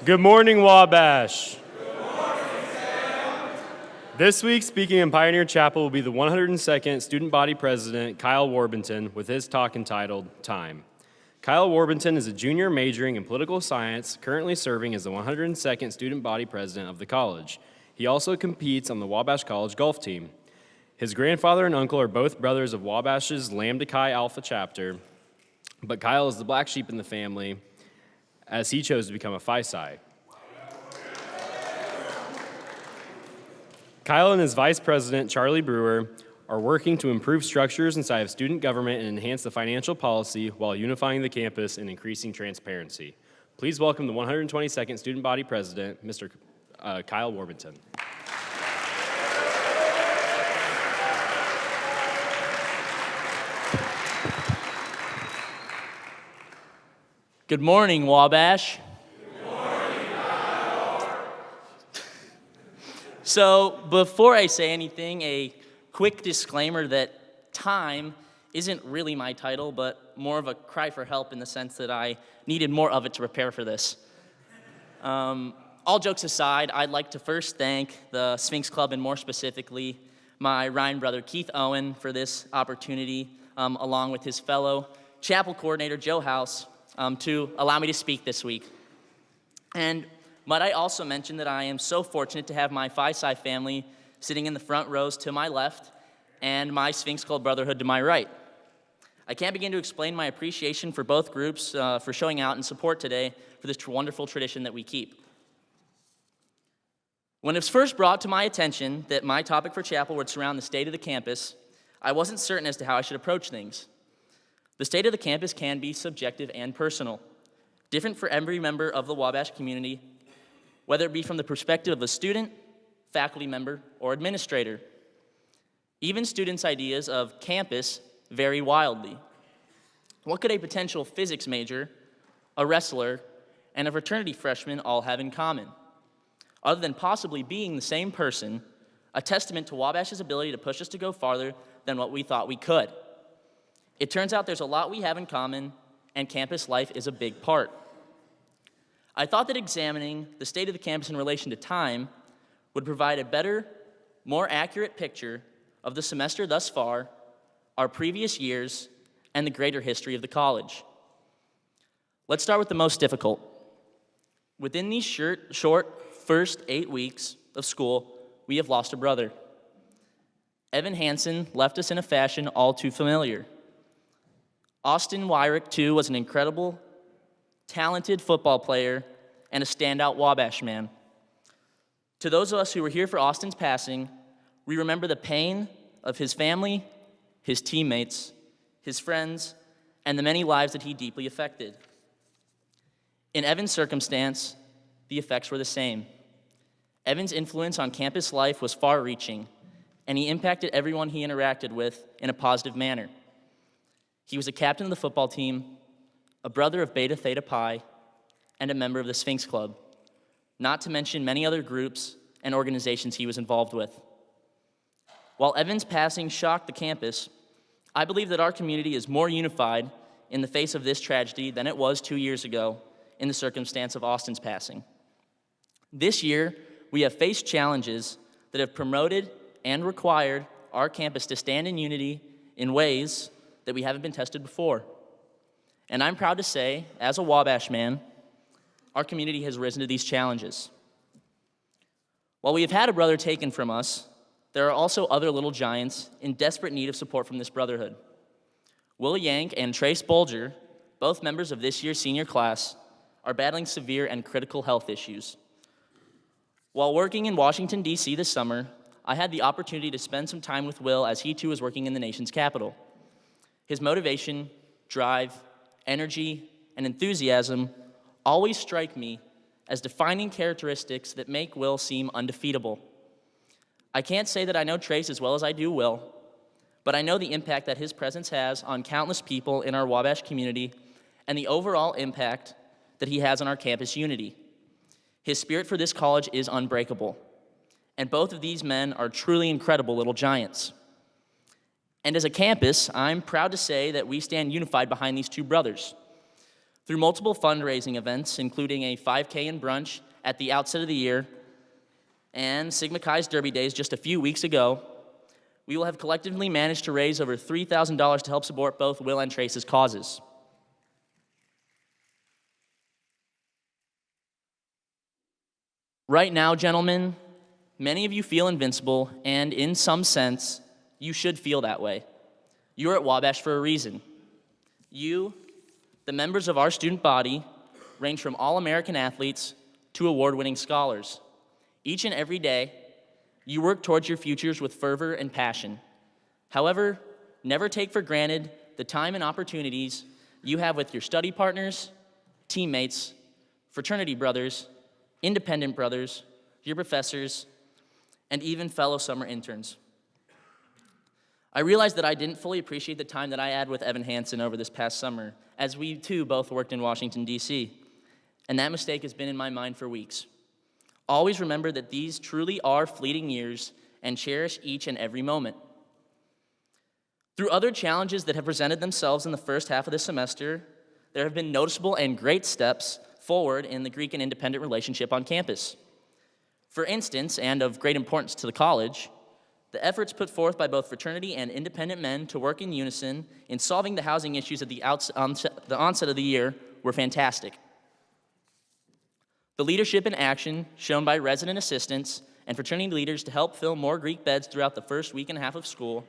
Good morning, Wabash. Good morning, Sam. This week, speaking in Pioneer Chapel will be the 102nd Student Body President, Kyle Warbinton, with his talk entitled Time. Kyle Warbinton is a junior majoring in political science, currently serving as the 102nd Student Body President of the college. He also competes on the Wabash College golf team. His grandfather and uncle are both brothers of Wabash's Lambda Chi Alpha chapter, but Kyle is the black sheep in the family, as he chose to become a Phi Psi. Kyle and his vice president, Charlie Brewer, are working to improve structures inside of student government and enhance the financial policy while unifying the campus and increasing transparency. Please welcome the 122nd Student Body President, Mr. Kyle Warbinton. Good morning, Wabash. Good morning, Kyle. So before I say anything, a quick disclaimer that time isn't really my title, but more of a cry for help in the sense that I needed more of it to prepare for this. All jokes aside, I'd like to first thank the Sphinx Club and more specifically my Ryan brother Keith Owen for this opportunity, along with his fellow chapel coordinator Joe House, to allow me to speak this week. And might I also mention that I am so fortunate to have my Phi Psi family sitting in the front rows to my left and my Sphinx Club brotherhood to my right. I can't begin to explain my appreciation for both groups for showing out and support today for this wonderful tradition that we keep. When it was first brought to my attention that my topic for chapel would surround the state of the campus, I wasn't certain as to how I should approach things. The state of the campus can be subjective and personal, different for every member of the Wabash community, whether it be from the perspective of a student, faculty member, or administrator. Even students' ideas of campus vary wildly. What could a potential physics major, a wrestler, and a fraternity freshman all have in common? Other than possibly being the same person, a testament to Wabash's ability to push us to go farther than what we thought we could. It turns out there's a lot we have in common, and campus life is a big part. I thought that examining the state of the campus in relation to time would provide a better, more accurate picture of the semester thus far, our previous years, and the greater history of the college. Let's start with the most difficult. Within these short first 8 weeks of school, we have lost a brother. Evan Hansen left us in a fashion all too familiar. Austin Wyrick, too, was an incredible, talented football player and a standout Wabash man. To those of us who were here for Austin's passing, we remember the pain of his family, his teammates, his friends, and the many lives that he deeply affected. In Evan's circumstance, the effects were the same. Evan's influence on campus life was far-reaching, and he impacted everyone he interacted with in a positive manner. He was a captain of the football team, a brother of Beta Theta Pi, and a member of the Sphinx Club, not to mention many other groups and organizations he was involved with. While Evan's passing shocked the campus, I believe that our community is more unified in the face of this tragedy than it was 2 years ago in the circumstance of Austin's passing. This year, we have faced challenges that have promoted and required our campus to stand in unity in ways that we haven't been tested before. And I'm proud to say, as a Wabash man, our community has risen to these challenges. While we have had a brother taken from us, there are also other little giants in desperate need of support from this brotherhood. Will Yank and Trace Bolger, both members of this year's senior class, are battling severe and critical health issues. While working in Washington, D.C. this summer, I had the opportunity to spend some time with Will as he too was working in the nation's capital. His motivation, drive, energy, and enthusiasm always strike me as defining characteristics that make Will seem undefeatable. I can't say that I know Trace as well as I do Will, but I know the impact that his presence has on countless people in our Wabash community and the overall impact that he has on our campus unity. His spirit for this college is unbreakable, and both of these men are truly incredible little giants. And as a campus, I'm proud to say that we stand unified behind these two brothers. Through multiple fundraising events, including a 5K and brunch at the outset of the year and Sigma Chi's Derby Days just a few weeks ago, we will have collectively managed to raise over $3,000 to help support both Will and Trace's causes. Right now, gentlemen, many of you feel invincible, and in some sense, you should feel that way. You're at Wabash for a reason. You, the members of our student body, range from all-American athletes to award-winning scholars. Each and every day, you work towards your futures with fervor and passion. However, never take for granted the time and opportunities you have with your study partners, teammates, fraternity brothers, independent brothers, your professors, and even fellow summer interns. I realized that I didn't fully appreciate the time that I had with Evan Hansen over this past summer, as we too both worked in Washington, D.C., and that mistake has been in my mind for weeks. Always remember that these truly are fleeting years and cherish each and every moment. Through other challenges that have presented themselves in the first half of this semester, there have been noticeable and great steps forward in the Greek and independent relationship on campus. For instance, and of great importance to the college, the efforts put forth by both fraternity and independent men to work in unison in solving the housing issues at the onset of the year were fantastic. The leadership and action shown by resident assistants and fraternity leaders to help fill more Greek beds throughout the first week and a half of school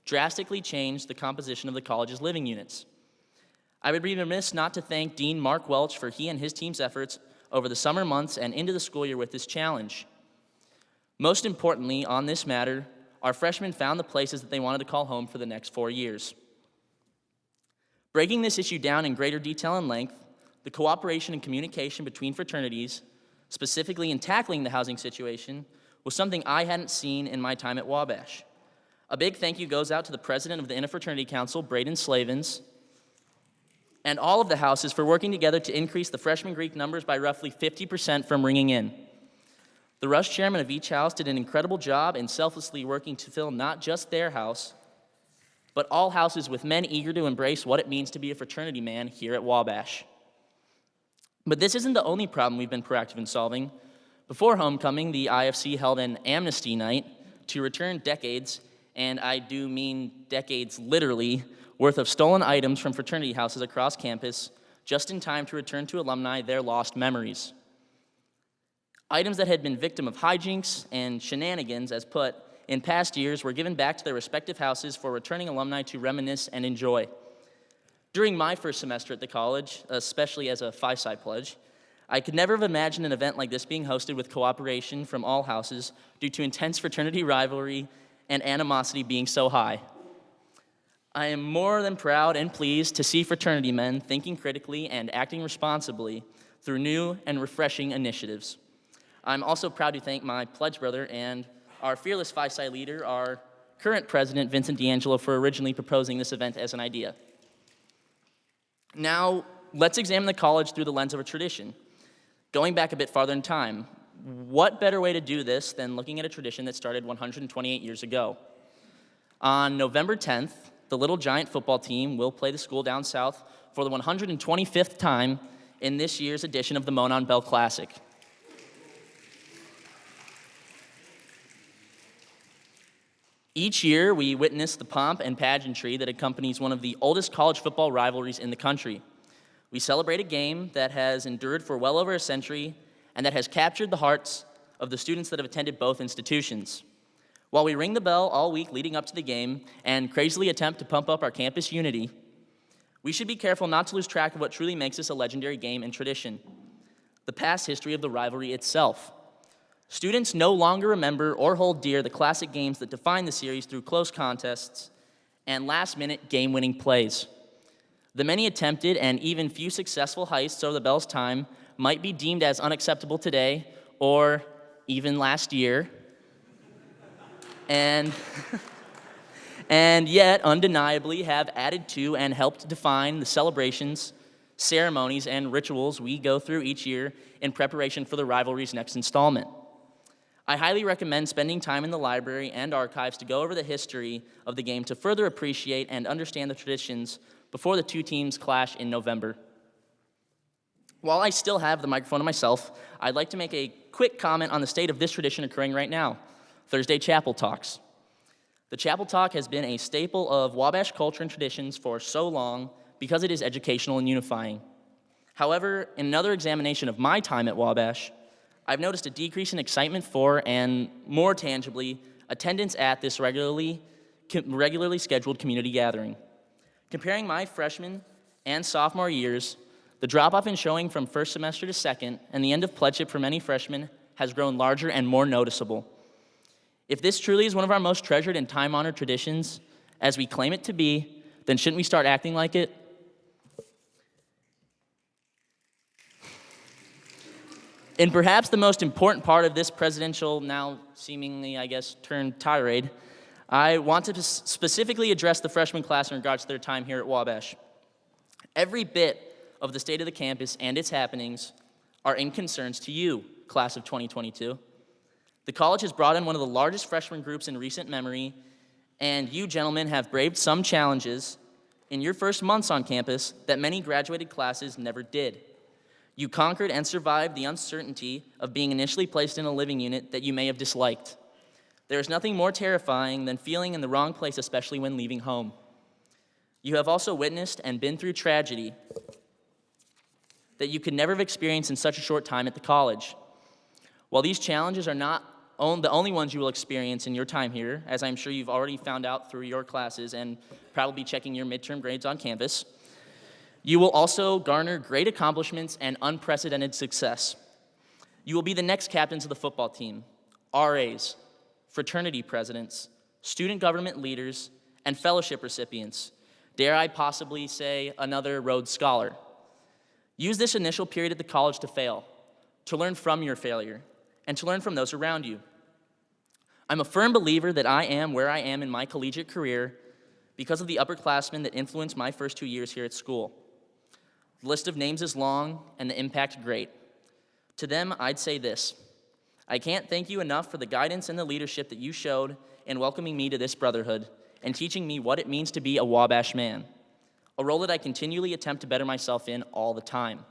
drastically changed the composition of the college's living units. I would be remiss not to thank Dean Mark Welch for he and his team's efforts over the summer months and into the school year with this challenge. Most importantly, on this matter, our freshmen found the places that they wanted to call home for the next 4 years. Breaking this issue down in greater detail and length, the cooperation and communication between fraternities, specifically in tackling the housing situation, was something I hadn't seen in my time at Wabash. A big thank you goes out to the president of the Interfraternity Council, Braden Slavens, and all of the houses for working together to increase the freshman Greek numbers by roughly 50% from ringing in. The Rush chairman of each house did an incredible job in selflessly working to fill not just their house, but all houses with men eager to embrace what it means to be a fraternity man here at Wabash. But this isn't the only problem we've been proactive in solving. Before homecoming, the IFC held an amnesty night to return decades, and I do mean decades literally, worth of stolen items from fraternity houses across campus, just in time to return to alumni their lost memories. Items that had been victim of hijinks and shenanigans, as put, in past years were given back to their respective houses for returning alumni to reminisce and enjoy. During my first semester at the college, especially as a Phi-Psi pledge, I could never have imagined an event like this being hosted with cooperation from all houses due to intense fraternity rivalry and animosity being so high. I am more than proud and pleased to see fraternity men thinking critically and acting responsibly through new and refreshing initiatives. I'm also proud to thank my pledge brother and our fearless Phi-Psi leader, our current president, Vincent D'Angelo, for originally proposing this event as an idea. Now, let's examine the college through the lens of a tradition. Going back a bit farther in time, what better way to do this than looking at a tradition that started 128 years ago? On November 10th, the Little Giant football team will play the school down south for the 125th time in this year's edition of the Monon Bell Classic. Each year, we witness the pomp and pageantry that accompanies one of the oldest college football rivalries in the country. We celebrate a game that has endured for well over a century and that has captured the hearts of the students that have attended both institutions. While we ring the bell all week leading up to the game and crazily attempt to pump up our campus unity, we should be careful not to lose track of what truly makes this a legendary game and tradition: the past history of the rivalry itself. Students no longer remember or hold dear the classic games that define the series through close contests and last-minute game-winning plays. The many attempted and even few successful heists over the Bell's time might be deemed as unacceptable today or even last year, and yet undeniably have added to and helped define the celebrations, ceremonies, and rituals we go through each year in preparation for the rivalry's next installment. I highly recommend spending time in the library and archives to go over the history of the game to further appreciate and understand the traditions before the two teams clash in November. While I still have the microphone to myself, I'd like to make a quick comment on the state of this tradition occurring right now, Thursday Chapel Talks. The Chapel Talk has been a staple of Wabash culture and traditions for so long because it is educational and unifying. However, in another examination of my time at Wabash, I've noticed a decrease in excitement for, and more tangibly, attendance at this regularly scheduled community gathering. Comparing my freshman and sophomore years, the drop-off in showing from first semester to second and the end of pledgeship for many freshmen has grown larger and more noticeable. If this truly is one of our most treasured and time-honored traditions, as we claim it to be, then shouldn't we start acting like it? And perhaps the most important part of this presidential, now seemingly, turned tirade, I want to specifically address the freshman class in regards to their time here at Wabash. Every bit of the state of the campus and its happenings are in concerns to you, class of 2022. The college has brought in one of the largest freshman groups in recent memory, and you gentlemen have braved some challenges in your first months on campus that many graduated classes never did. You conquered and survived the uncertainty of being initially placed in a living unit that you may have disliked. There is nothing more terrifying than feeling in the wrong place, especially when leaving home. You have also witnessed and been through tragedy that you could never have experienced in such a short time at the college. While these challenges are not the only ones you will experience in your time here, as I'm sure you've already found out through your classes and probably checking your midterm grades on campus, you will also garner great accomplishments and unprecedented success. You will be the next captains of the football team, RAs, fraternity presidents, student government leaders, and fellowship recipients. Dare I possibly say another Rhodes Scholar. Use this initial period at the college to fail, to learn from your failure, and to learn from those around you. I'm a firm believer that I am where I am in my collegiate career because of the upperclassmen that influenced my first 2 years here at school. The list of names is long and the impact great. To them, I'd say this: I can't thank you enough for the guidance and the leadership that you showed in welcoming me to this brotherhood and teaching me what it means to be a Wabash man, a role that I continually attempt to better myself in all the time.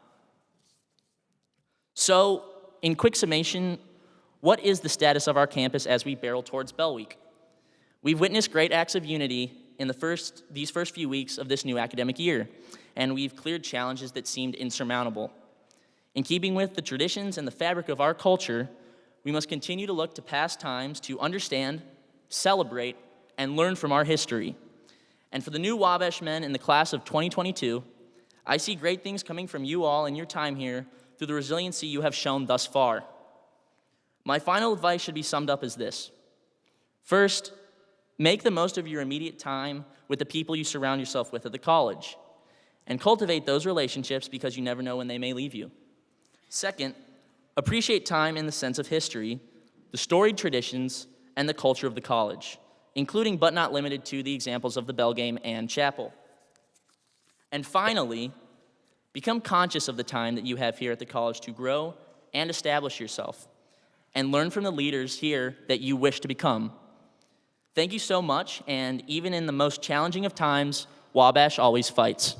So, in quick summation, what is the status of our campus as we barrel towards Bell Week? We've witnessed great acts of unity in these first few weeks of this new academic year, and we've cleared challenges that seemed insurmountable. In keeping with the traditions and the fabric of our culture, we must continue to look to past times to understand, celebrate, and learn from our history. And for the new Wabash men in the class of 2022, I see great things coming from you all in your time here through the resiliency you have shown thus far. My final advice should be summed up as this. First, make the most of your immediate time with the people you surround yourself with at the college, and cultivate those relationships because you never know when they may leave you. Second, appreciate time in the sense of history, the storied traditions, and the culture of the college, including but not limited to the examples of the bell game and chapel. And finally, become conscious of the time that you have here at the college to grow and establish yourself, and learn from the leaders here that you wish to become. Thank you so much, and even in the most challenging of times, Wabash always fights.